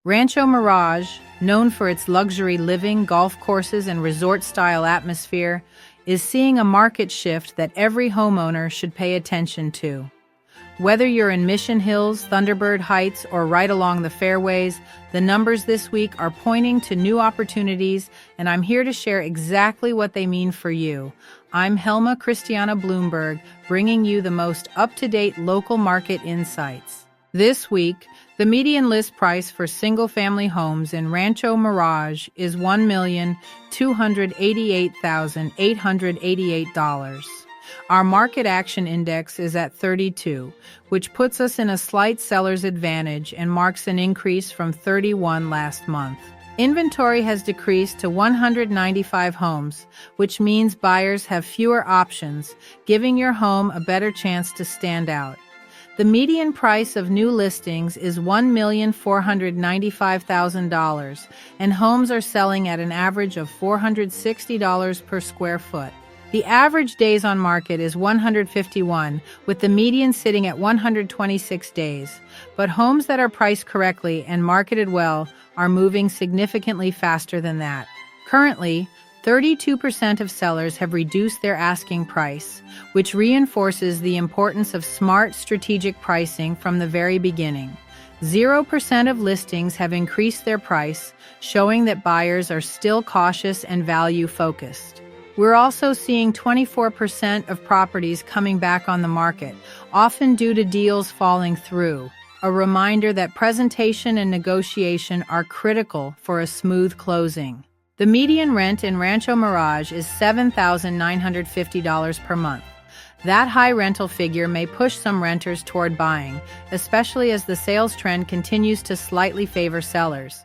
Rancho Mirage, known for its luxury living, golf courses, and resort-style atmosphere, is seeing a market shift that every homeowner should pay attention to. Whether you're in Mission Hills, Thunderbird Heights, or right along the fairways, the numbers this week are pointing to new opportunities, and I'm here to share exactly what they mean for you. I'm Helma Christiana Bloomberg, bringing you the most up-to-date local market insights. This week, the median list price for single-family homes in Rancho Mirage is $1,288,888. Our market action index is at 32, which puts us in a slight seller's advantage and marks an increase from 31 last month. Inventory has decreased to 195 homes, which means buyers have fewer options, giving your home a better chance to stand out. The median price of new listings is $1,495,000, and homes are selling at an average of $460 per square foot. The average days on market is 151, with the median sitting at 126 days. But homes that are priced correctly and marketed well are moving significantly faster than that. Currently, 32% of sellers have reduced their asking price, which reinforces the importance of smart, strategic pricing from the very beginning. 0% of listings have increased their price, showing that buyers are still cautious and value-focused. We're also seeing 24% of properties coming back on the market, often due to deals falling through, a reminder that presentation and negotiation are critical for a smooth closing. The median rent in Rancho Mirage is $7,950 per month. That high rental figure may push some renters toward buying, especially as the sales trend continues to slightly favor sellers.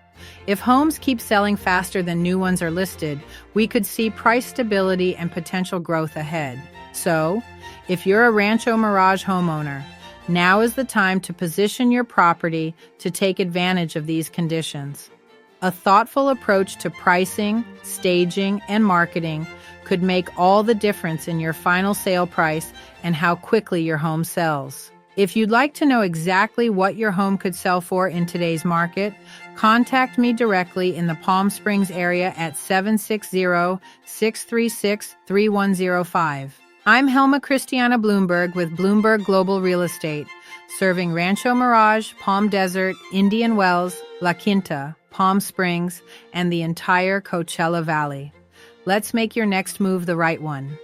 If homes keep selling faster than new ones are listed, we could see price stability and potential growth ahead. So, if you're a Rancho Mirage homeowner, now is the time to position your property to take advantage of these conditions. A thoughtful approach to pricing, staging, and marketing could make all the difference in your final sale price and how quickly your home sells. If you'd like to know exactly what your home could sell for in today's market, contact me directly in the Palm Springs area at 760-636-3105. I'm Helma Christiana Bloomberg with Bloomberg Global Real Estate, serving Rancho Mirage, Palm Desert, Indian Wells, La Quinta, Palm Springs, and the entire Coachella Valley. Let's make your next move the right one.